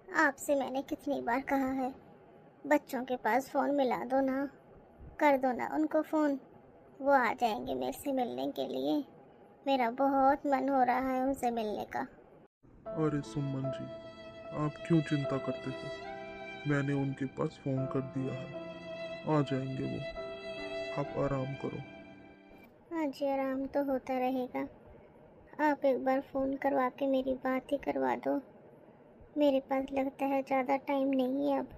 आपसे मैंने कितनी बार कहा है, बच्चों के पास फ़ोन मिला दो ना, कर दो ना उनको फ़ोन। वो आ जाएंगे मेरे से मिलने के लिए। मेरा बहुत मन हो रहा है उनसे मिलने का। अरे सुमन जी, आप क्यों चिंता करते हो? मैंने उनके पास फ़ोन कर दिया है, आ जाएंगे वो। आप आराम करो। हाँ जी, आराम तो होता रहेगा। आप एक बार फ़ोन करवा के मेरी बात ही करवा दो। मेरे पास लगता है ज़्यादा टाइम नहीं है अब।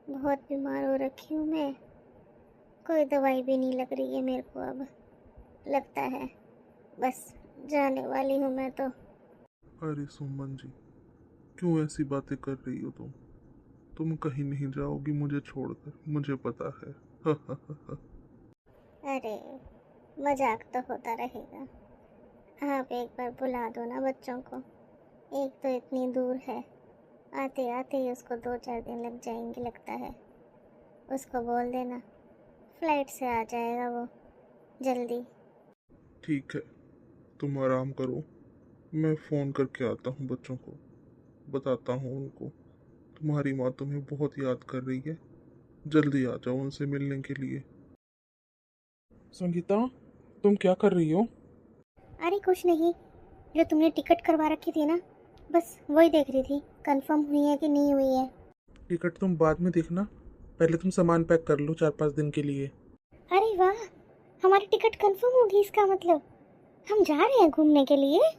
बहुत बीमार हो रखी हूँ मैं। कोई दवाई भी नहीं लग रही है मेरे को अब। लगता है बस जाने वाली हूँ मैं तो। अरे सुमन जी, क्यों ऐसी बातें कर रही हो तुम कहीं नहीं जाओगी मुझे छोड़कर, मुझे पता है। अरे, मजाक तो होता रहेगा। आप एक बार बुला दो ना बच्चों को। एक तो इतनी दूर है, आते आते ही उसको 2-4 दिन लग जाएंगे लगता है। उसको बोल देना फ्लाइट से आ जाएगा वो जल्दी। ठीक है, तुम आराम करो। मैं फ़ोन करके आता हूँ बच्चों को, बताता हूँ उनको तुम्हारी माँ तुम्हें बहुत याद कर रही है। जल्दी आ जाओ उनसे मिलने के लिए। संगीता, तुम क्या कर रही हो? अरे कुछ नहीं, जो तुमने टिकट करवा रखी थी ना, बस वही देख रही थी कंफर्म हुई है कि नहीं हुई है। टिकट तुम बाद में देखना, पहले तुम सामान पैक कर लो 4-5 दिन के लिए। अरे वाह, हमारी टिकट कंफर्म होगी इसका मतलब हम जा रहे हैं घूमने के लिए।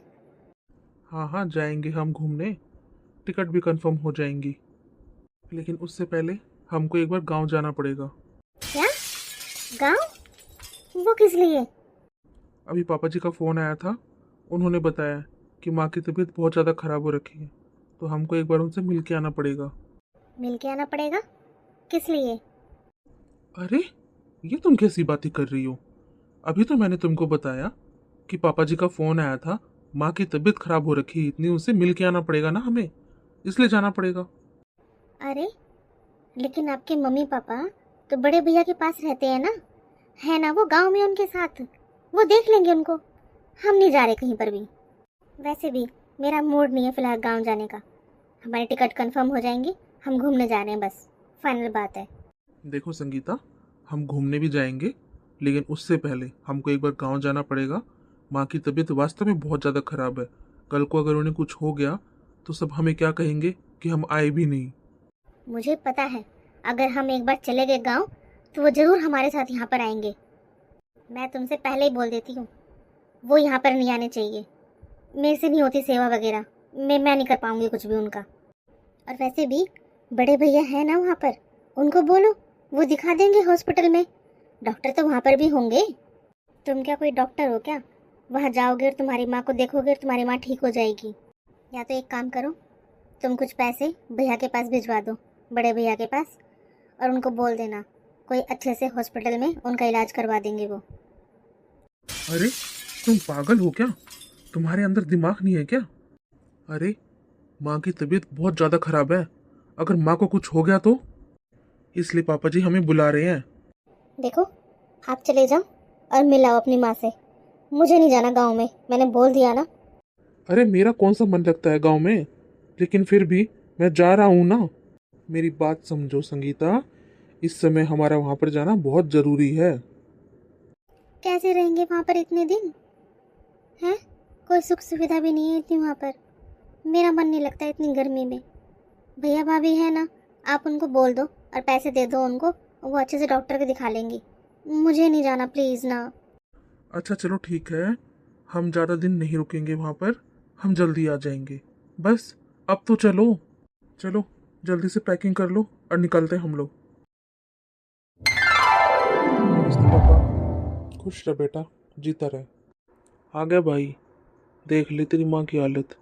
हाँ हाँ, जाएंगे हम घूमने। टिकट भी कंफर्म हो जाएंगी, लेकिन उससे पहले हमको एक बार गांव जाना पड़ेगा। क्या? गांव? वो किस लिए? अभी पापा जी का फ़ोन आया था, उन्होंने बताया कि माँ की तबीयत बहुत ज़्यादा ख़राब हो रखी है, तो हमको एक बार उनसे मिल के आना पड़ेगा। मिल के आना पड़ेगा? किस लिए? अरे, ये तुम कैसी बातें कर रही हो? अभी तो मैंने तुमको बताया कि पापा जी का फ़ोन आया था, माँ की तबीयत ख़राब हो रखी है इतनी, उनसे मिल के आना पड़ेगा ना हमें, इसलिए जाना पड़ेगा। अरे, लेकिन आपके मम्मी पापा तो बड़े भैया के पास रहते हैं ना, है ना वो गांव में उनके साथ। वो देख लेंगे उनको। हम नहीं जा रहे कहीं पर भी। वैसे भी मेरा मूड नहीं है फिलहाल गांव जाने का। हमारी टिकट कंफर्म हो जाएंगी, हम घूमने जा रहे हैं बस, फाइनल बात है। देखो संगीता, हम घूमने भी जाएंगे, लेकिन उससे पहले हमको एक बार गांव जाना पड़ेगा। माँ की तबीयत वास्तव में बहुत ज़्यादा खराब है। कल को अगर उन्हें कुछ हो गया तो सब हमें क्या कहेंगे कि हम आए भी नहीं। मुझे पता है, अगर हम एक बार चले गए गांव तो वो जरूर हमारे साथ यहाँ पर आएंगे। मैं तुमसे पहले ही बोल देती हूँ, वो यहाँ पर नहीं आने चाहिए। मेरे से नहीं होती सेवा वगैरह। मैं नहीं कर पाऊंगी कुछ भी उनका। और वैसे भी बड़े भैया हैं ना वहाँ पर, उनको बोलो, वो दिखा देंगे हॉस्पिटल में। डॉक्टर तो वहाँ पर भी होंगे। तुम क्या कोई डॉक्टर हो क्या? वहाँ जाओगे और तुम्हारी माँ को देखोगे और तुम्हारी माँ ठीक हो जाएगी। या तो एक काम करो, तुम कुछ पैसे भैया के पास भिजवा दो, बड़े भैया के पास, और उनको बोल देना कोई अच्छे से हॉस्पिटल में उनका इलाज करवा देंगे वो। अरे, तुम पागल हो क्या? तुम्हारे अंदर दिमाग नहीं है क्या? अरे, माँ की तबीयत बहुत ज़्यादा खराब है, अगर माँ को कुछ हो गया तो? इसलिए पापा जी हमें बुला रहे हैं। देखो, आप चले जाओ और मिलाओ अपनी माँ से। मुझे नहीं जाना गाँव में, मैंने बोल दिया ना। अरे, मेरा कौन सा मन लगता है गांव में, लेकिन फिर भी मैं जा रहा हूँ ना। मेरी बात समझो संगीता, इस समय हमारा वहां पर जाना बहुत जरूरी है। कैसे रहेंगे वहाँ पर इतने दिन? हैं? कोई सुख सुविधा भी नहीं है इतनी वहाँ पर। मेरा मन नहीं लगता इतनी गर्मी में। भैया भाभी है ना, आप उनको बोल दो और पैसे दे दो उनको, वो अच्छे से डॉक्टर को दिखा लेंगी। मुझे नहीं जाना प्लीज़ ना। अच्छा चलो ठीक है, हम ज़्यादा दिन नहीं रुकेंगे वहां पर, हम जल्दी आ जाएंगे। बस, अब तो चलो। चलो, जल्दी से पैकिंग कर लो और निकलते हैं हम लोग। नमस्ते पापा। खुश रह बेटा, जीता रहे। आ गया भाई। देख ले तेरी माँ की हालत,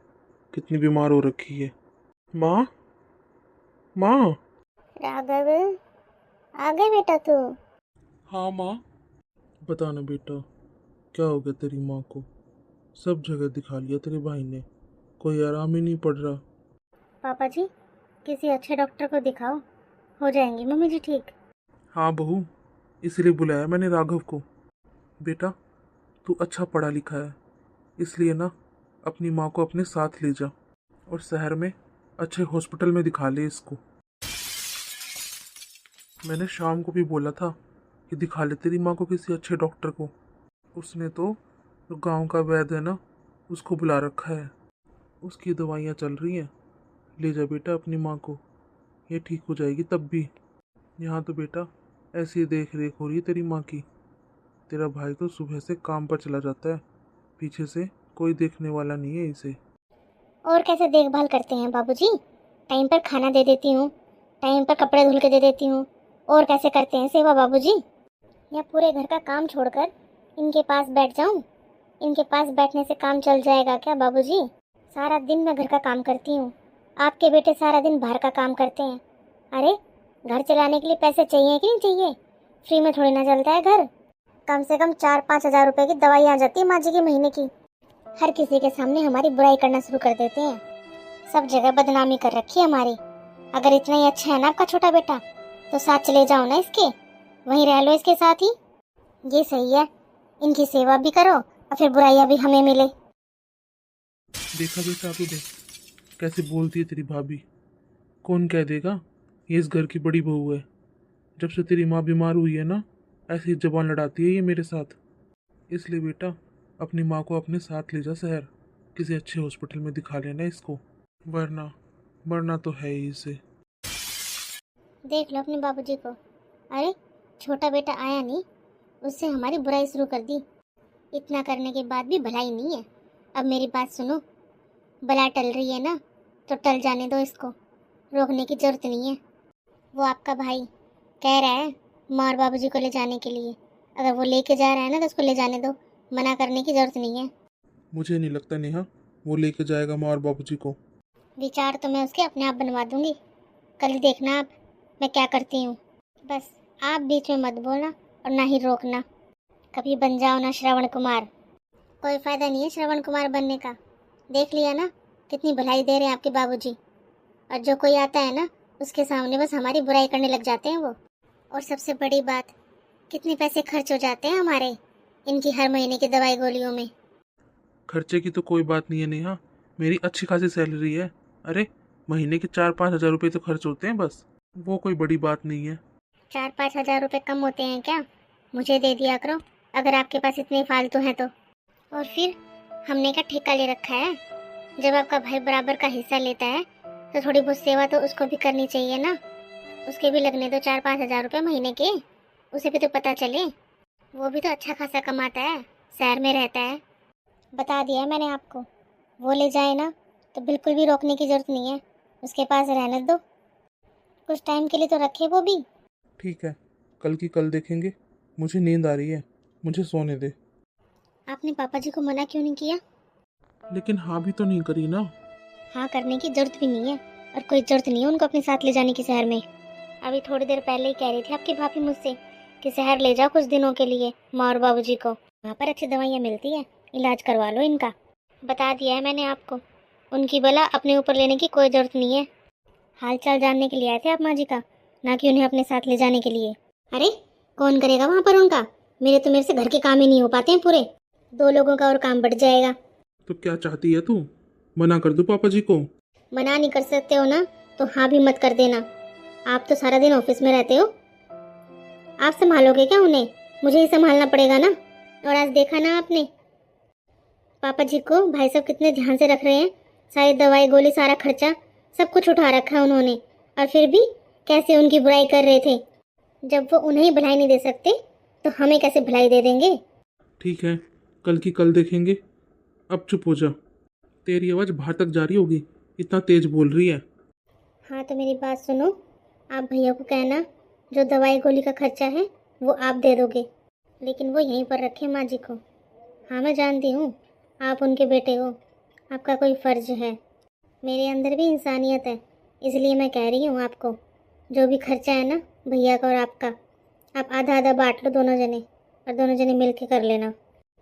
कितनी बीमार हो रखी है। माँ, माँ। राघव, आ गए बेटा तू? हाँ माँ। बता ना बेटा, क्या हो गया तेरी माँ को? सब जगह दिखा लिया तेरे भाई ने, कोई आराम ही नहीं पड़ रहा। पापा जी, किसी अच्छे डॉक्टर को दिखाओ, हो जाएंगी मम्मी जी ठीक। हाँ बहू, इसलिए बुलाया मैंने राघव को। बेटा, तू अच्छा पढ़ा लिखा है, इसलिए ना अपनी माँ को अपने साथ ले जा, और शहर में अच्छे हॉस्पिटल में दिखा ले इसको। मैंने शाम को भी बोला था कि दिखा ले तेरी माँ को किसी अच्छे डॉक्टर को। उसने तो जो गांव का वैद्य है ना, उसको बुला रखा है। उसकी दवाइयाँ चल रही हैं। ले जा बेटा अपनी माँ को, ये ठीक हो जाएगी तब भी। यहाँ तो बेटा ऐसी देख रेख हो रही है तेरी माँ की। तेरा भाई तो सुबह से काम पर चला जाता है, पीछे से कोई देखने वाला नहीं है इसे। और कैसे देखभाल करते हैं बाबूजी? टाइम पर खाना दे देती हूँ, टाइम पर कपड़े धुल के दे देती हूँ। और कैसे करते हैं सेवा बाबूजी? या पूरे घर का काम छोड़कर इनके पास बैठ जाऊँ? इनके पास बैठने से काम चल जाएगा क्या बाबूजी? सारा दिन मैं घर का काम करती हूँ, आपके बेटे सारा दिन बाहर का काम करते हैं। अरे घर चलाने के लिए पैसे चाहिए कि नहीं चाहिए? फ्री में थोड़ी ना चलता है घर। कम से कम 4-5 हज़ार रुपए की दवाई आ जाती है माँ जी की महीने की। हर किसी के सामने हमारी बुराई करना शुरू कर देते हैं। सब जगह बदनामी कर रखी है हमारी। अगर इतना ही अच्छा है ना आपका छोटा बेटा, तो साथ चले जाओ ना इसके, वहीं रह लो इसके साथ ही। ये सही है, इनकी सेवा भी करो और फिर बुराइयां भी हमें मिले। देखा बेटा तू देख कैसे बोलती है तेरी भाभी। कौन कह देगा ये इस घर की बड़ी बहू है। जब से तेरी माँ बीमार हुई है ना, ऐसी जबान लड़ाती है ये मेरे साथ। इसलिए बेटा अपनी माँ को अपने साथ ले जा शहर, किसी अच्छे हॉस्पिटल में दिखा लेना इसको, वरना मरना तो है ही इसे। देख लो अपने बाबूजी को। अरे छोटा बेटा आया नहीं, उससे हमारी बुराई शुरू कर दी। इतना करने के बाद भी भलाई नहीं है। अब मेरी बात सुनो, बला टल रही है ना, तो टल जाने दो इसको, रोकने की जरूरत नहीं है। वो आपका भाई कह रहा है माँ और बाबूजी को ले जाने के लिए। अगर वो लेके जा रहा है ना तो उसको ले जाने दो, मना करने की जरूरत नहीं है। मुझे नहीं लगता नेहा वो लेके जाएगा माँ और बाबूजी को। विचार तो मैं उसके अपने आप बनवा दूंगी। कल ही देखना आप मैं क्या करती हूँ। बस आप बीच में मत बोलना और ना ही रोकना। कभी बन जाओ ना श्रवण कुमार। कोई फायदा नहीं है श्रवण कुमार बनने का। देख लिया ना कितनी भलाई दे रहे हैं आपके बाबूजी। और जो कोई आता है ना उसके सामने बस हमारी बुराई करने लग जाते हैं वो। और सबसे बड़ी बात, कितने पैसे खर्च हो जाते हैं हमारे इनकी हर महीने की दवाई गोलियों में। खर्चे की तो कोई बात नहीं है नेहा, मेरी अच्छी खासी सैलरी है। अरे महीने के 4-5 हज़ार रुपये तो खर्च होते हैं बस, वो कोई बड़ी बात नहीं है। 4-5 हज़ार रुपये कम होते हैं क्या? मुझे दे दिया करो अगर आपके पास इतने फालतू हैं तो। और फिर हमने क्या ठेका ले रखा है? जब आपका भाई बराबर का हिस्सा लेता है तो थोड़ी बहुत सेवा तो उसको भी करनी चाहिए ना। उसके भी लगने दो 4-5 हज़ार रुपये महीने के, उसे भी तो पता चले। वो भी तो अच्छा खासा कमाता है, शहर में रहता है। बता दिया है मैंने आपको, वो ले जाए ना तो बिल्कुल भी रोकने की जरूरत नहीं है। उसके पास रहने दो, कुछ टाइम के लिए तो रखे वो भी। ठीक है, कल की कल देखेंगे। मुझे नींद आ रही है, मुझे सोने दे। आपने पापा जी को मना क्यों नहीं किया? लेकिन हाँ भी तो नहीं करी ना। हाँ करने की जरूरत भी नहीं है, और कोई जरूरत नहीं है उनको अपने साथ ले जाने की शहर में। अभी थोड़ी देर पहले ही कह रही थी आपकी भाभी मुझसे कि शहर ले जाओ कुछ दिनों के लिए माँ और बाबूजी को। वहाँ पर अच्छी दवाइयाँ मिलती है, इलाज करवा लो इनका। बता दिया है मैंने आपको, उनकी बला अपने ऊपर लेने की कोई ज़रूरत नहीं है। हाल चाल जानने के लिए आए थे आप माँ जी का, ना कि उन्हें अपने साथ ले जाने के लिए। अरे कौन करेगा वहाँ पर उनका? मेरे से घर के काम ही नहीं हो पाते हैं पूरे। 2 लोगों का और काम बढ़ जाएगा। तो क्या चाहती है तू, मना कर दूं पापा जी को? मना नहीं कर सकते हो ना तो हाँ भी मत कर देना। आप तो सारा दिन ऑफिस में रहते हो, आप संभालोगे क्या उन्हें? मुझे ही संभालना पड़ेगा ना। और आज देखा ना आपने पापा जी को भाई साहब कितने ध्यान से रख रहे हैं। सारी दवाई गोली सारा खर्चा सब कुछ उठा रखा है उन्होंने, और फिर भी कैसे उनकी बुराई कर रहे थे। जब वो उन्हें भलाई नहीं दे सकते तो हमें कैसे भलाई दे देंगे? ठीक है, कल की कल देखेंगे। अब चुप हो जा, तेरी आवाज़ बाहर तक जा रही होगी, इतना तेज बोल रही है। हाँ तो मेरी बात सुनो, आप भैया को कहना जो दवाई गोली का खर्चा है वो आप दे दोगे, लेकिन वो यहीं पर रखे माँ जी को। हाँ मैं जानती हूँ आप उनके बेटे हो, आपका कोई फ़र्ज है। मेरे अंदर भी इंसानियत है, इसलिए मैं कह रही हूँ आपको जो भी खर्चा है ना भैया का और आपका, आप आधा आधा बांट लो दोनों जने, और दोनों जने मिल के कर लेना।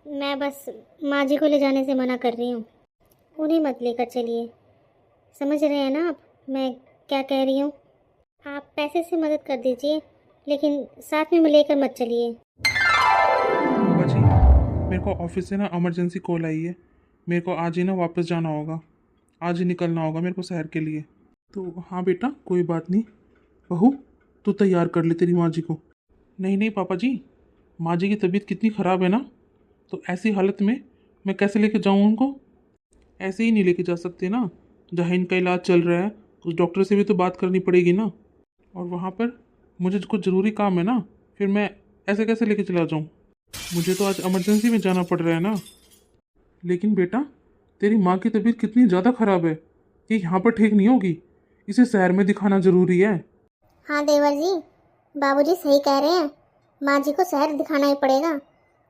मैं बस माँ जी को ले जाने से मना कर रही हूँ, उन्हें मत लेकर चलिए। समझ रहे हैं ना आप मैं क्या कह रही हूँ? आप पैसे से मदद कर दीजिए, लेकिन साथ में लेकर मत चलिए। पापा जी, मेरे को ऑफिस से ना इमरजेंसी कॉल आई है। मेरे को आज ही ना वापस जाना होगा, आज ही निकलना होगा मेरे को शहर के लिए। तो हाँ बेटा, कोई बात नहीं। बहू, तू तैयार कर ले तेरी माँ जी को। नहीं नहीं पापा जी, माँ जी की तबीयत कितनी ख़राब है ना, तो ऐसी हालत में मैं कैसे लेके जाऊँ उनको? ऐसे ही नहीं लेके जा सकते ना। जहाँ इनका इलाज चल रहा है उस डॉक्टर से भी तो बात करनी पड़ेगी ना। और वहाँ पर मुझे कुछ ज़रूरी काम है ना, फिर मैं ऐसे कैसे लेके चला जाऊँ? मुझे तो आज इमरजेंसी में जाना पड़ रहा है ना। लेकिन बेटा, तेरी माँ की तबीयत कितनी ज़्यादा ख़राब है कि यहाँ पर ठीक नहीं होगी। इसे शहर में दिखाना ज़रूरी है। हाँ देवर जी, बाबूजी सही कह रहे हैं। माँ जी को शहर दिखाना ही पड़ेगा।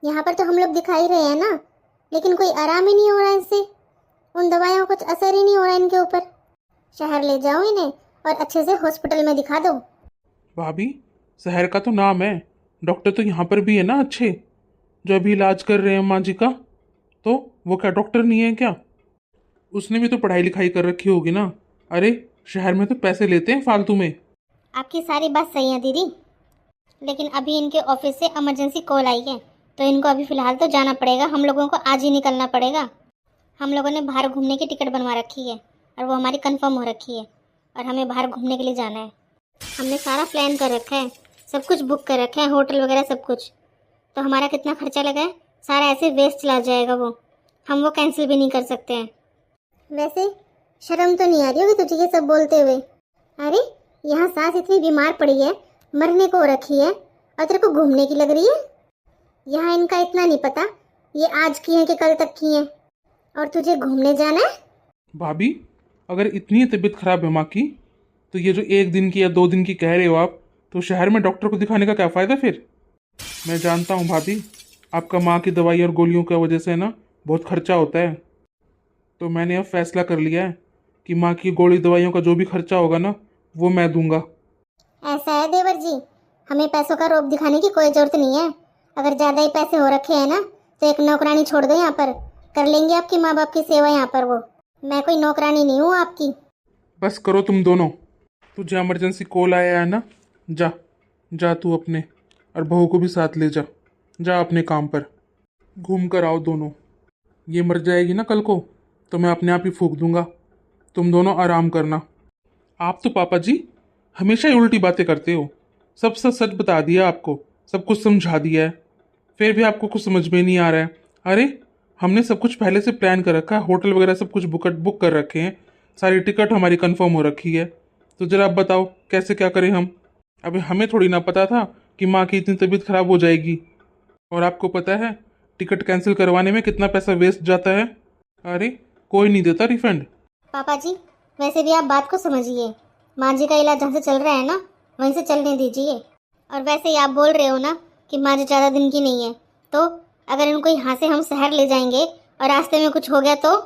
यहाँ पर तो हम लोग दिखा ही रहे हैं ना, लेकिन कोई आराम ही नहीं हो रहा है इनसे। उन दवाइयों का कुछ असर ही नहीं हो रहा है इनके ऊपर। शहर ले जाओ इन्हें और अच्छे से हॉस्पिटल में दिखा दो। भाभी, शहर का तो नाम है, डॉक्टर तो यहाँ पर भी है ना अच्छे, जो अभी इलाज कर रहे हैं माँ जी का। तो वो क्या डॉक्टर नहीं है क्या? उसने भी तो पढ़ाई लिखाई कर रखी होगी ना। अरे, शहर में तो पैसे लेते हैं फालतू में। आपकी सारी बात सही है दीदी, लेकिन अभी इनके ऑफिस से इमरजेंसी कॉल आई है, तो इनको अभी फ़िलहाल तो जाना पड़ेगा। हम लोगों को आज ही निकलना पड़ेगा। हम लोगों ने बाहर घूमने की टिकट बनवा रखी है और वो हमारी कंफर्म हो रखी है, और हमें बाहर घूमने के लिए जाना है। हमने सारा प्लान कर रखा है, सब कुछ बुक कर रखा है, होटल वगैरह सब कुछ। तो हमारा कितना खर्चा लगा है सारा ऐसे वेस्ट चला जाएगा। हम वो कैंसिल भी नहीं कर सकते हैं। वैसे शर्म तो नहीं आ रही होगी तुझे ये सब बोलते हुए? अरे, यहाँ सास इतनी बीमार पड़ी है, मरने को रखी है, और तेरे को घूमने की लग रही है? यहाँ इनका इतना नहीं पता ये आज की है कि कल तक की है, और तुझे घूमने जाना है? भाभी, अगर इतनी तबीयत खराब है माँ की, तो ये जो 1 दिन की या 2 दिन की कह रहे हो आप, तो शहर में डॉक्टर को दिखाने का क्या फ़ायदा फिर? मैं जानता हूँ भाभी, आपका माँ की दवाई और गोलियों की वजह से ना बहुत खर्चा होता है। तो मैंने अब फैसला कर लिया है कि माँ की गोली दवाइयों का जो भी खर्चा होगा ना, वो मैं दूंगा। ऐसा है देवर जी, हमें पैसों का रोब दिखाने की कोई जरूरत नहीं है। अगर ज़्यादा ही पैसे हो रखे हैं ना, तो एक नौकरानी छोड़ दो यहाँ पर, कर लेंगे आपके माँ बाप की सेवा यहाँ पर वो। मैं कोई नौकरानी नहीं हूँ आपकी। बस करो तुम दोनों। तुझे इमरजेंसी कॉल आया है ना, जा, जा तू अपने, और बहू को भी साथ ले जा। जा अपने काम पर, घूम कर आओ दोनों। ये मर जाएगी ना कल को, तो मैं अपने आप ही फूंक दूंगा। तुम दोनों आराम करना। आप तो पापा जी हमेशा ही उल्टी बातें करते हो। सब सच सच बता दिया आपको, सब कुछ समझा दिया है, फिर भी आपको कुछ समझ में नहीं आ रहा है। अरे, हमने सब कुछ पहले से प्लान कर रखा है, होटल वगैरह सब कुछ बुक कर रखे हैं, सारी टिकट हमारी कंफर्म हो रखी है। तो जरा आप बताओ कैसे क्या करें हम? अभी हमें थोड़ी ना पता था कि माँ की इतनी तबीयत खराब हो जाएगी। और आपको पता है टिकट कैंसिल करवाने में कितना पैसा वेस्ट जाता है। अरे, कोई नहीं देता रिफंड। पापा जी, वैसे भी आप बात को समझिए। माँ जी का इलाज जहाँ से चल रहा है ना, वहीं से चलने दीजिए। और वैसे ही आप बोल रहे हो ना कि माँ जी ज़्यादा दिन की नहीं है, तो अगर इनको यहाँ से हम शहर ले जाएंगे और रास्ते में कुछ हो गया तो?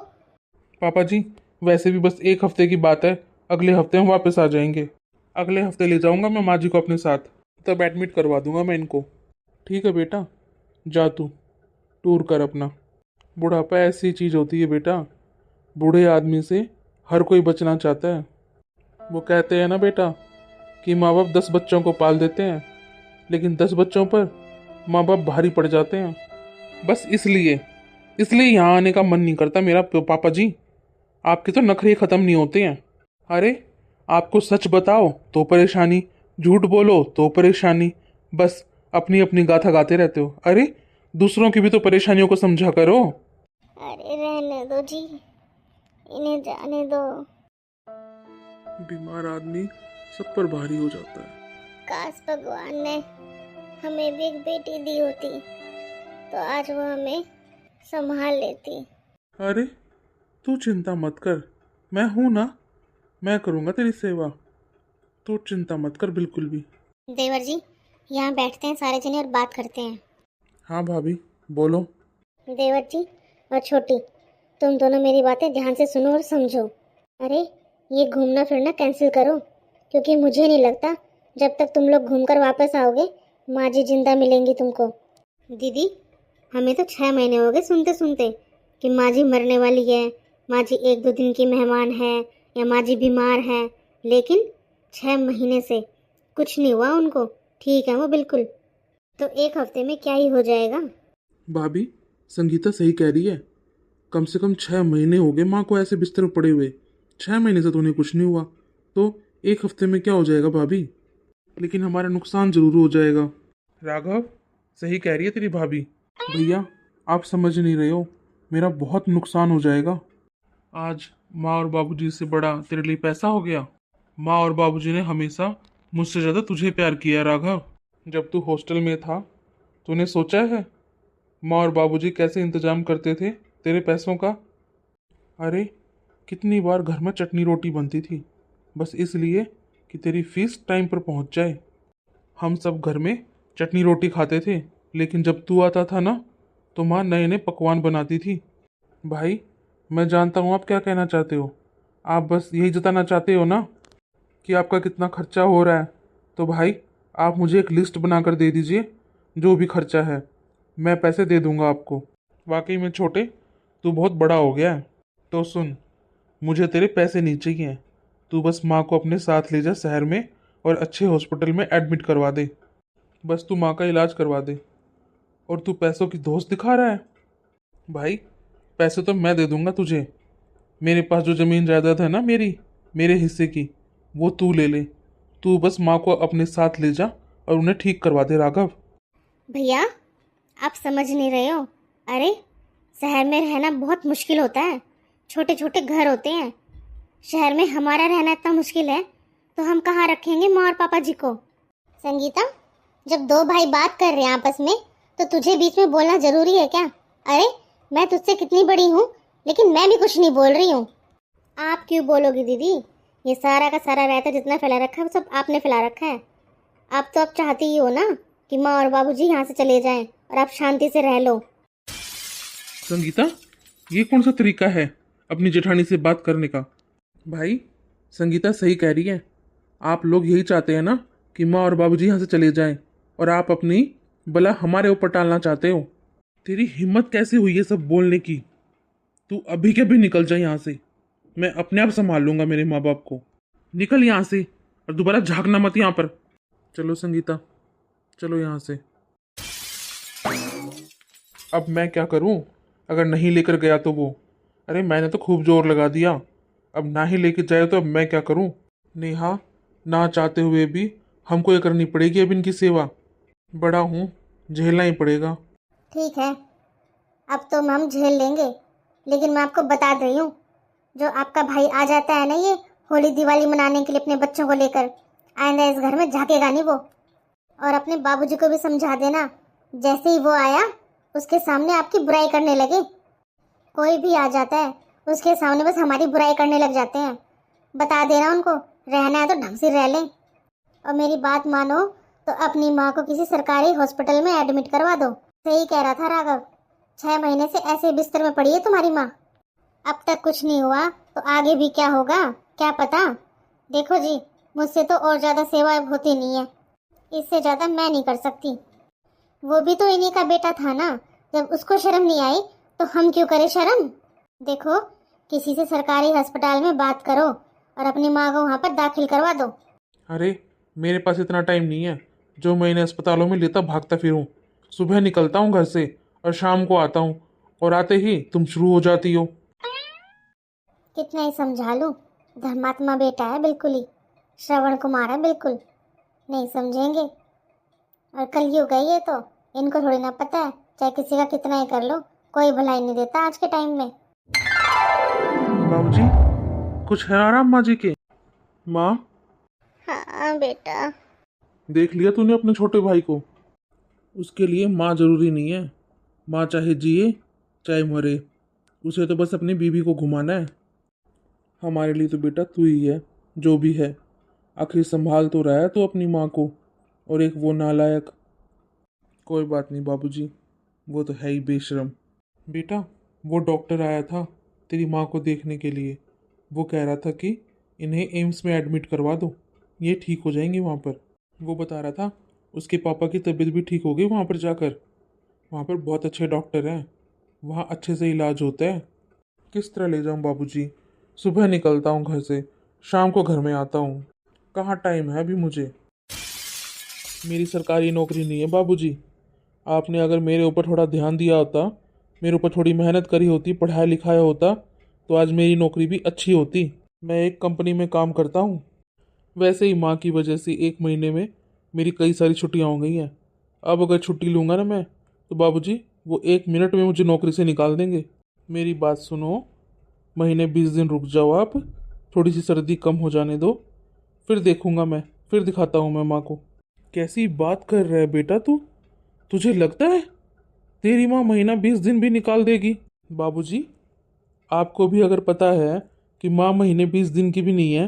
पापा जी, वैसे भी बस 1 हफ्ते की बात है, अगले हफ्ते हम वापस आ जाएंगे। अगले हफ्ते ले जाऊंगा मैं माँ जी को अपने साथ, तब एडमिट करवा दूंगा मैं इनको। ठीक है बेटा, जा तू टूर कर अपना। बुढ़ापा ऐसी चीज़ होती है बेटा, बूढ़े आदमी से हर कोई बचना चाहता है। वो कहते हैं ना बेटा कि माँ बाप 10 बच्चों को पाल देते हैं, लेकिन 10 बच्चों पर माँ बाप भारी पड़ जाते हैं। बस इसलिए इसलिए यहाँ आने का मन नहीं करता मेरा पापा जी। आपके तो नखरे ख़त्म नहीं होते हैं। अरे, आपको सच बताओ तो परेशानी, झूठ बोलो तो परेशानी, बस अपनी अपनी गाथा गाते रहते हो। अरे, दूसरों की भी तो परेशानियों को समझा करो। अरे रहने दो जी, इन्हें जाने दो। बीमार आदमी सब पर भारी हो जाता है। काश भगवान ने हमें भी एक बेटी दी होती, तो आज वो हमें संभाल लेती। अरे, तू चिंता मत कर, मैं हूं ना, मैं करूंगा तेरी सेवा। तू चिंता मत कर बिल्कुल भी। देवर जी, यहाँ बैठते हैं सारे जने और बात करते हैं। हाँ भाभी, बोलो। देवर जी और छोटी, तुम दोनों मेरी बातें ध्यान से सुनो और समझो। अरे, ये घूमना फिरना कैंसिल करो, क्योंकि मुझे नहीं लगता जब तक तुम लोग घूमकर वापस आओगे माँ जी जिंदा मिलेंगी तुमको। दीदी, हमें तो 6 महीने हो गए सुनते सुनते कि माँ जी मरने वाली है, माँ जी 1-2 दिन की मेहमान है, या माँ जी बीमार है, लेकिन 6 महीने से कुछ नहीं हुआ उनको, ठीक है वो बिल्कुल। तो 1 हफ्ते में क्या ही हो जाएगा। भाभी, संगीता सही कह रही है, कम से कम 6 महीने हो गए माँ को ऐसे बिस्तर पर पड़े हुए। 6 महीने से तो उन्हें कुछ नहीं हुआ, तो 1 हफ्ते में क्या हो जाएगा भाभी, लेकिन हमारा नुकसान जरूर हो जाएगा। राघव, सही कह रही है तेरी भाभी। भैया, आप समझ नहीं रहे हो, मेरा बहुत नुकसान हो जाएगा। आज माँ और बाबूजी से बड़ा तेरे लिए पैसा हो गया। माँ और बाबूजी ने हमेशा मुझसे ज़्यादा तुझे प्यार किया राघव। जब तू हॉस्टल में था, तूने सोचा है माँ और बाबूजी कैसे इंतजाम करते थे तेरे पैसों का? अरे, कितनी बार घर में चटनी रोटी बनती थी, बस इसलिए कि तेरी फीस टाइम पर पहुंच जाए। हम सब घर में चटनी रोटी खाते थे, लेकिन जब तू आता था ना, तो माँ नए नए पकवान बनाती थी। भाई, मैं जानता हूँ आप क्या कहना चाहते हो। आप बस यही जताना चाहते हो ना कि आपका कितना खर्चा हो रहा है। तो भाई, आप मुझे एक लिस्ट बनाकर दे दीजिए, जो भी खर्चा है मैं पैसे दे दूंगा आपको। वाकई में छोटे, तू बहुत बड़ा हो गया है। तो सुन, मुझे तेरे पैसे नहीं चाहिए। तू बस माँ को अपने साथ ले जा शहर में और अच्छे हॉस्पिटल में एडमिट करवा दे। बस तू माँ का इलाज करवा दे। और तू पैसों की धौंस दिखा रहा है। भाई, पैसे तो मैं दे दूंगा तुझे। मेरे पास जो ज़मीन जायदाद है ना मेरे हिस्से की, वो तू ले ले। तू बस माँ को अपने साथ ले जा और उन्हें ठीक करवा दे राघव। भैया, आप समझ नहीं रहे हो। अरे, शहर में रहना बहुत मुश्किल होता है। छोटे छोटे घर होते हैं। शहर में हमारा रहना इतना मुश्किल है, तो हम कहाँ रखेंगे माँ और पापा जी को। संगीता, जब दो भाई बात कर रहे हैं आपस में, तो तुझे बीच में बोलना जरूरी है क्या? अरे, मैं तुझसे कितनी बड़ी हूँ, लेकिन मैं भी कुछ नहीं बोल रही हूँ। आप क्यों बोलोगी दीदी? ये सारा का सारा रायता जितना फैला रखा है, वो सब आपने फैला रखा है। आप तो अब चाहती ही हो ना कि माँ और बाबूजी यहाँ से चले जाएं और आप शांति से रह लो। संगीता, ये कौन सा तरीका है अपनी जेठानी से बात करने का? भाई, संगीता सही कह रही है। आप लोग यही चाहते हैं ना कि माँ और बाबूजी यहाँ से चले जाएं, और आप अपनी बला हमारे ऊपर टालना चाहते हो। तेरी हिम्मत कैसे हुई ये सब बोलने की? तू अभी के भी निकल जा यहाँ से। मैं अपने आप संभाल लूंगा मेरे माँ बाप को। निकल यहाँ से और दोबारा झांकना मत यहाँ पर। चलो संगीता, चलो यहाँ से। अब मैं क्या करूं अगर नहीं लेकर गया तो वो? अरे, मैंने तो खूब जोर लगा दिया। अब ना ही लेकर जाए तो अब मैं क्या करूं? नेहा, ना चाहते हुए भी हमको ये करनी पड़ेगी अब इनकी सेवा। बड़ा हूं, झेलना ही पड़ेगा। ठीक है, अब तो हम झेल लेंगे, लेकिन मैं आपको बता रही हूँ, जो आपका भाई आ जाता है ना ये होली दिवाली मनाने के लिए अपने बच्चों को लेकर, आइंदा इस घर में झांकेगा नहीं वो। और अपने बाबूजी को भी समझा देना, जैसे ही वो आया उसके सामने आपकी बुराई करने लगे। कोई भी आ जाता है उसके सामने बस हमारी बुराई करने लग जाते हैं। बता देना उनको, रहना है तो ढंग से रह लें। और मेरी बात मानो तो अपनी माँ को किसी सरकारी हॉस्पिटल में एडमिट करवा दो। सही कह रहा था राघव, 6 महीने से ऐसे बिस्तर में पड़ी है तुम्हारी माँ। अब तक कुछ नहीं हुआ तो आगे भी क्या होगा क्या पता। देखो जी, मुझसे तो और ज़्यादा सेवा होती नहीं है, इससे ज़्यादा मैं नहीं कर सकती। वो भी तो इन्हीं का बेटा था ना, जब उसको शर्म नहीं आई तो हम क्यों करें शर्म। देखो, किसी से सरकारी अस्पताल में बात करो और अपनी माँ को वहाँ पर दाखिल करवा दो। अरे, मेरे पास इतना टाइम नहीं है जो मैं इन्हें अस्पतालों में लेता भागता फिरूं। सुबह निकलता हूँ घर से और शाम को आता हूँ, और आते ही तुम शुरू हो जाती हो। कितना ही समझा लूं, धर्मात्मा बेटा है बिल्कुल ही, श्रवण कुमार है बिल्कुल, नहीं समझेंगे। और कलयुग है ये, तो इनको थोड़ी ना पता है, चाहे किसी का कितना ही कर लो, कोई भलाई नहीं देता आज के टाइम में। बाबूजी, कुछ है आराम माँ जी के? माँ, हाँ बेटा। देख लिया तूने अपने छोटे भाई को? उसके लिए माँ जरूरी नहीं है। माँ चाहे जिए चाहे मरे, उसे तो बस अपनी बीवी को घुमाना है। हमारे लिए तो बेटा तू ही है, जो भी है। आखिर संभाल तो रहा है तो अपनी माँ को, और एक वो नालायक। कोई बात नहीं बाबूजी, वो तो है ही बेशरम। बेटा, वो डॉक्टर आया था तेरी माँ को देखने के लिए। वो कह रहा था कि इन्हें एम्स में एडमिट करवा दो, ये ठीक हो जाएंगे वहाँ पर। वो बता रहा था उसके पापा की तबीयत भी ठीक हो गई वहाँ पर जाकर। वहाँ पर बहुत अच्छे डॉक्टर हैं, वहाँ अच्छे से इलाज होता है। किस तरह ले जाऊँ बाबूजी? सुबह निकलता हूँ घर से, शाम को घर में आता हूँ। कहाँ टाइम है अभी मुझे? मेरी सरकारी नौकरी नहीं है बाबूजी। आपने अगर मेरे ऊपर थोड़ा ध्यान दिया होता, मेरे ऊपर थोड़ी मेहनत करी होती, पढ़ाया लिखाया होता, तो आज मेरी नौकरी भी अच्छी होती। मैं एक कंपनी में काम करता हूँ, वैसे ही माँ की वजह से 1 महीने में मेरी कई सारी छुट्टियाँ हो गई हैं। अब अगर छुट्टी लूँगा ना मैं, तो बाबूजी वो 1 मिनट में मुझे नौकरी से निकाल देंगे। मेरी बात सुनो, महीने 20 दिन रुक जाओ आप, थोड़ी सी सर्दी कम हो जाने दो, फिर देखूंगा मैं, फिर दिखाता हूँ मैं माँ को। कैसी बात कर रहा है बेटा तू? तुझे लगता है तेरी माँ महीना 20 दिन भी निकाल देगी? बाबूजी, आपको भी अगर पता है कि माँ महीने 20 दिन की भी नहीं है,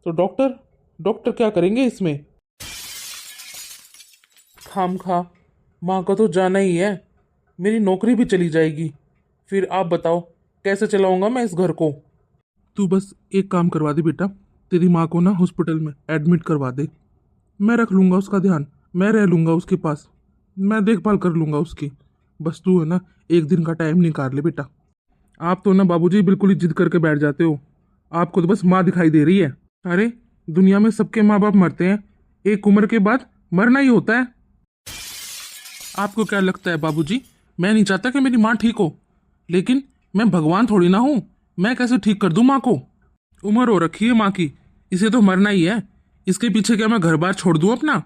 तो डॉक्टर डॉक्टर क्या करेंगे इसमें? खाम खा माँ का तो जाना ही है, मेरी नौकरी भी चली जाएगी। फिर आप बताओ कैसे चलाऊंगा मैं इस घर को? तू बस एक काम करवा दे बेटा, तेरी माँ को ना हॉस्पिटल में एडमिट करवा दे। मैं रख लूँगा उसका ध्यान, मैं रह लूँगा उसके पास, मैं देखभाल कर लूँगा उसकी। बस तू है ना 1 दिन का टाइम निकाल ले बेटा। आप तो ना बाबूजी बिल्कुल ही जिद करके बैठ जाते हो, आपको तो बस माँ दिखाई दे रही है। अरे दुनिया में सबके माँ बाप मरते हैं, एक उम्र के बाद मरना ही होता है। आपको क्या लगता है बाबूजी, मैं नहीं चाहता कि मेरी माँ ठीक हो, लेकिन मैं भगवान थोड़ी ना हूँ, मैं कैसे ठीक कर दूँ माँ को? उम्र हो रखी है माँ की, इसे तो मरना ही है। इसके पीछे क्या मैं घर बार छोड़ दूँ अपना,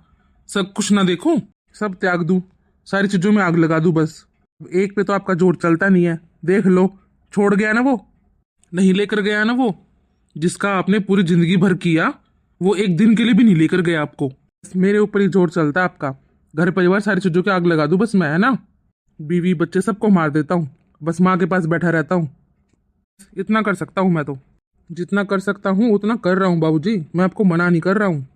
सब कुछ ना देखूँ, सब त्याग दूँ, सारी चीज़ों में आग लगा दूँ बस? एक पे तो आपका जोर चलता नहीं है, देख लो, छोड़ गया ना वो, नहीं लेकर गया ना वो, जिसका आपने पूरी जिंदगी भर किया, वो एक दिन के लिए भी नहीं लेकर गया आपको। बस मेरे ऊपर ही जोर चलता है आपका, घर परिवार सारी चीज़ों की आग लगा दूँ बस मैं, है ना? बीवी बच्चे सबको मार देता हूँ, बस माँ के पास बैठा रहता हूँ। इतना कर सकता हूँ मैं तो, जितना कर सकता हूँ उतना कर रहा हूँ बाबूजी, मैं आपको मना नहीं कर रहा हूँ।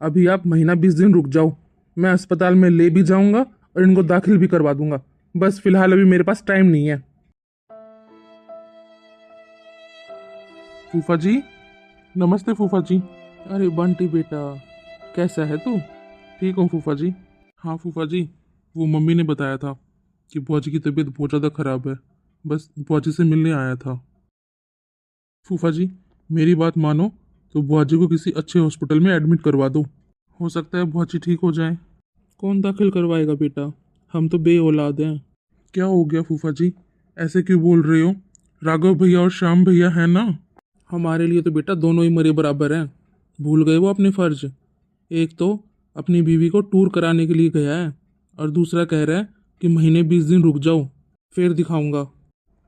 अभी आप महीना 20 दिन रुक जाओ, मैं अस्पताल में ले भी जाऊँगा और इनको दाखिल भी करवा दूंगा। बस फिलहाल अभी मेरे पास टाइम नहीं है। फूफा जी, नमस्ते फूफा जी। अरे बंटी बेटा, कैसा है तू? ठीक हूँ फूफा जी। हाँ फूफा जी, वो मम्मी ने बताया था कि बुआ जी की तबीयत बहुत ज़्यादा ख़राब है, बस बुआ जी से मिलने आया था। फूफा जी, मेरी बात मानो तो बुआ जी को किसी अच्छे हॉस्पिटल में एडमिट करवा दो, हो सकता है बुआ जी ठीक हो जाए। कौन दाखिल करवाएगा बेटा, हम तो बे औलाद हैं। क्या हो गया फूफा जी, ऐसे क्यों बोल रहे हो? राघव भैया और श्याम भैया हैं ना, हमारे लिए तो बेटा दोनों ही मरे बराबर हैं। भूल गए वो अपने फर्ज? एक तो अपनी बीवी को टूर कराने के लिए गया है, और दूसरा कह रहा है कि महीने 20 दिन रुक जाओ, फिर दिखाऊंगा।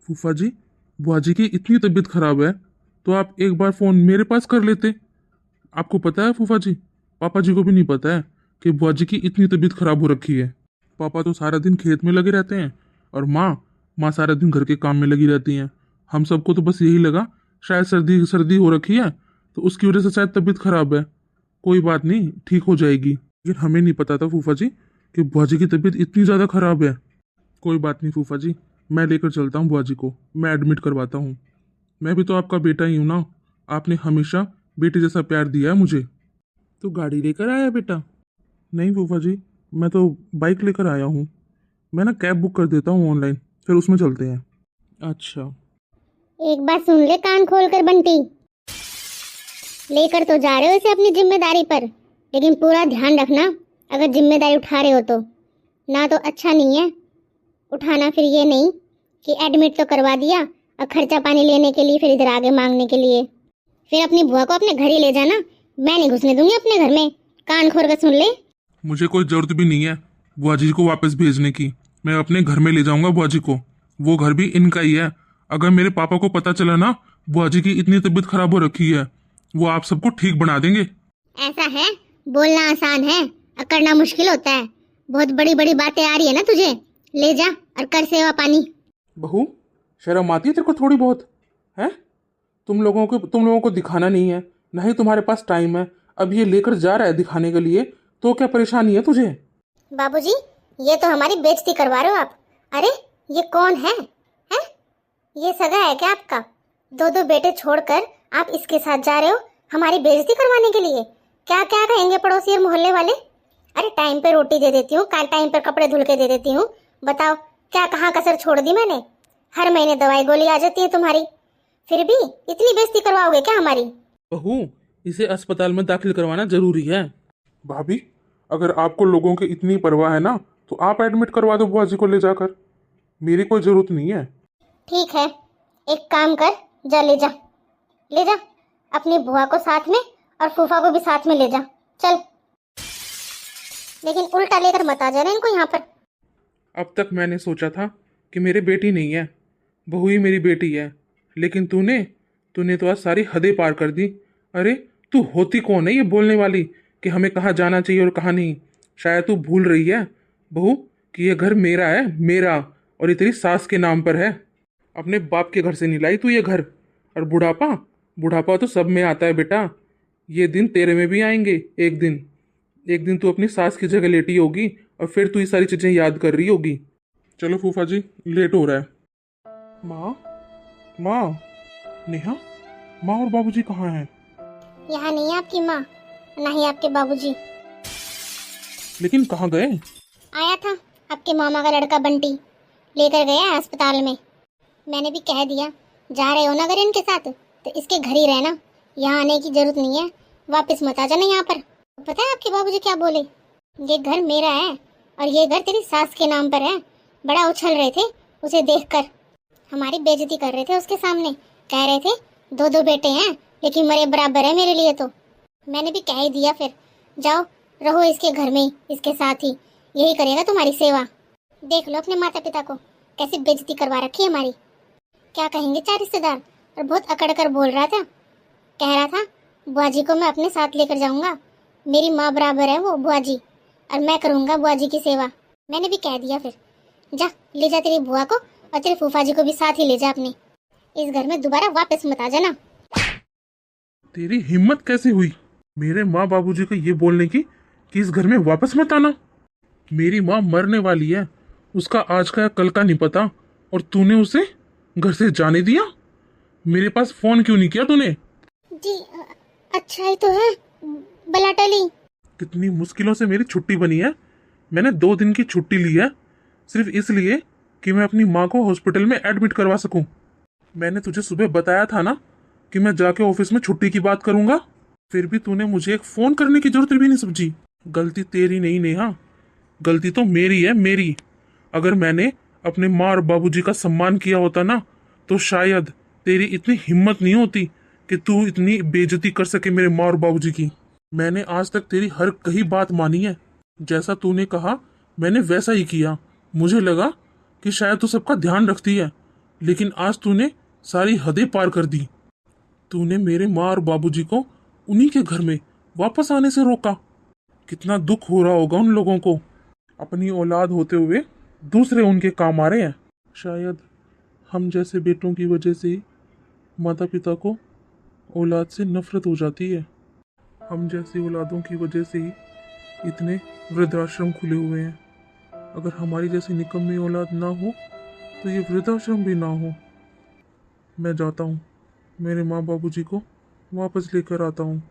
फूफा जी, बुआ जी की इतनी तबीयत खराब है तो आप एक बार फ़ोन मेरे पास कर लेते। आपको पता है फूफा जी, पापा जी को भी नहीं पता है कि बुआ जी की इतनी तबीयत खराब हो रखी है। पापा तो सारा दिन खेत में लगे रहते हैं, और माँ माँ सारा दिन घर के काम में लगी रहती हैं। हम सबको तो बस यही लगा शायद सर्दी सर्दी हो रखी है, तो उसकी वजह से शायद तबीयत खराब है। कोई बात नहीं, ठीक हो जाएगी। लेकिन हमें नहीं पता था फूफा जी कि बुआ जी की तबीयत इतनी ज़्यादा खराब है। कोई बात नहीं फूफा जी, मैं लेकर चलता हूँ बुआ जी को, मैं एडमिट करवाता हूँ। मैं भी तो आपका बेटा ही हूँ ना, आपने हमेशा बेटे जैसा प्यार दिया है मुझे। तो गाड़ी लेकर आया बेटा? नहीं फूफा जी, मैं तो बाइक लेकर आया हूँ। मैं ना कैब बुक कर देता हूँ ऑनलाइन, फिर उसमें चलते हैं। अच्छा। एक बात सुन ले कान खोल कर बंटी, लेकर तो जा रहे हो इसे अपनी जिम्मेदारी पर, लेकिन पूरा ध्यान रखना अगर जिम्मेदारी उठा रहे हो तो, ना तो अच्छा नहीं है उठाना। फिर ये नहीं कि एडमिट तो करवा दिया और खर्चा पानी लेने के लिए फिर इधर आगे मांगने के लिए। फिर अपनी बुआ को अपने घर ही ले जाना, मैं नहीं घुसने दूंगी अपने घर में। कान खोल कर सुन ले। मुझे कोई ज़रूरत भी नहीं है बुआ जी को वापस भेजने की, मैं अपने घर में ले जाऊंगा बुआ जी को, वो घर भी इनका ही है। अगर मेरे पापा को पता चला ना बुआ जी की इतनी तबीयत खराब हो रखी है, वो आप सबको ठीक बना देंगे। ऐसा है, बोलना आसान है और करना मुश्किल होता है। बहुत बड़ी बड़ी बातें आ रही है ना तुझे, ले जा और कर सेवा पानी। बहू, शर्म आती है तेरे को थोड़ी बहुत? है तुम लोगों को दिखाना नहीं है, ना ही तुम्हारे पास टाइम है। अब ये लेकर जा रहा है दिखाने के लिए, तो क्या परेशानी है तुझे? बाबूजी, ये तो हमारी बेइज्जती करवा रहे हो आप। अरे ये कौन है? हैं? ये सगा है क्या आपका? दो दो बेटे छोड़कर आप इसके साथ जा रहे हो हमारी बेइज्जती करवाने के लिए? क्या क्या कहेंगे पड़ोसी और मोहल्ले वाले? अरे टाइम पे रोटी दे देती हूँ, टाइम पे कपड़े धुल के दे देती हूँ, बताओ क्या कहाँ कसर छोड़ दी मैंने? हर महीने दवाई गोली आ जाती है तुम्हारी, फिर भी इतनी बेइज्जती करवाओगे क्या हमारी? बहू, इसे अस्पताल में दाखिल करवाना जरूरी है। भाभी, अगर आपको लोगों की इतनी परवाह है ना, तो आप एडमिट करवा दो बुआ जी को ले जाकर, मेरी कोई जरूरत नहीं है। ठीक है, एक काम कर, जा ले जा, ले जा अपनी बुआ को साथ में और फूफा को भी साथ में ले जा। चल, लेकिन उल्टा लेकर मत आ जाना इनको यहाँ पर। अब तक मैंने सोचा था कि मेरी बेटी नहीं है, बहू ही मेरी बेटी है, लेकिन तूने तूने तो आज सारी हदें पार कर दी। अरे तू होती कौन है ये बोलने वाली कि हमें कहाँ जाना चाहिए और कहाँ नहीं? शायद तू भूल रही है बहू कि ये घर मेरा है, मेरा, और ये तेरी सास के नाम पर है। अपने बाप के घर से नहीं लाई तू ये घर। और बुढ़ापा, बुढ़ापा तो सब में आता है बेटा, ये दिन तेरे में भी आएंगे एक दिन। एक दिन तू अपनी सास की जगह लेटी होगी और फिर तू ये सारी चीजें याद कर रही होगी। चलो फूफा जी, लेट हो रहा है। माँ, माँ, नेहा, माँ और बाबूजी कहाँ हैं? यहाँ नहीं है आपकी माँ, ना ही आपके बाबूजी। लेकिन कहाँ गए? आया था आपके मामा का लड़का बंटी, लेकर गया अस्पताल में। मैंने भी कह दिया, जा रहे हो ना अगर इनके साथ तो इसके घर ही रहना, यहाँ आने की जरूरत नहीं है, वापस मत आ जाना यहाँ पर। पता है आपके बाबूजी क्या बोले? ये घर मेरा है और ये घर तेरी सास के नाम पर है। बड़ा उछल रहे थे उसे देखकर, हमारी बेइज्जती कर रहे थे उसके सामने, कह रहे थे दो दो बेटे हैं लेकिन मरे बराबर है मेरे लिए। तो मैंने भी कह ही दिया, फिर जाओ रहो इसके घर में ही, इसके साथ ही, यही करेगा तुम्हारी सेवा। देख लो अपने माता पिता को कैसी बेइज्जती करवा रखी है हमारी। क्या कहेंगे चार रिश्तेदार। और बहुत अकड़ कर बोल रहा था, कह रहा था बुआ जी को मैं अपने साथ लेकर जाऊंगा, मेरी माँ बराबर है वो बुआ जी, और मैं करूंगा बुआ जी की सेवा। मैंने भी कह दिया, फिर जा ले जा तेरी बुआ को और तेरे फूफा जी को भी साथ ही ले जा अपने। इस घर में दोबारा वापस मत आ जाना। तेरी हिम्मत कैसे हुई मेरे माँ बाबूजी को ये बोलने की कि इस घर में वापस मत आना? मेरी माँ मरने वाली है, उसका आज का या कल का नहीं पता, और तूने उसे घर से जाने दिया? मेरे पास फोन क्यों नहीं किया तूने? जी अच्छा ही तो है, बला टली। कितनी मुश्किलों से मेरी छुट्टी बनी है। मैंने 2 दिन की छुट्टी ली है सिर्फ इसलिए कि मैं अपनी माँ को हॉस्पिटल में एडमिट करवा सकूं। मैंने तुझे सुबह बताया था ना कि मैं जाके ऑफिस में छुट्टी की बात करूंगा, फिर भी तूने मुझे एक फोन करने की जरूरत भी नहीं समझी। गलती तेरी नहीं नेहा, गलती तो मेरी है, मेरी। अगर मैंने अपने माँ और बाबूजी का सम्मान किया होता ना तो शायद तेरी इतनी हिम्मत नहीं होती कि तू इतनी बेइज्जती कर सके मेरे माँ और बाबूजी की। मैंने आज तक तेरी हर कही बात मानी है, जैसा तूने कहा मैंने वैसा ही किया। मुझे लगा कि शायद तू सबका ध्यान रखती है, लेकिन आज तूने सारी हदें पार कर दी। तूने मेरे माँ और बाबूजी को उन्हीं के घर में वापस आने से रोका। कितना दुख हो रहा होगा उन लोगों को, अपनी औलाद होते हुए दूसरे उनके काम आ रहे हैं। शायद हम जैसे बेटों की वजह से ही माता पिता को औलाद से नफरत हो जाती है। हम जैसी औलादों की वजह से ही इतने वृद्धाश्रम खुले हुए हैं। अगर हमारी जैसी निकम्मी औलाद ना हो तो ये वृद्धाश्रम भी ना हो। मैं जाता हूँ, मेरे माँ बाबूजी को वापस लेकर आता हूँ।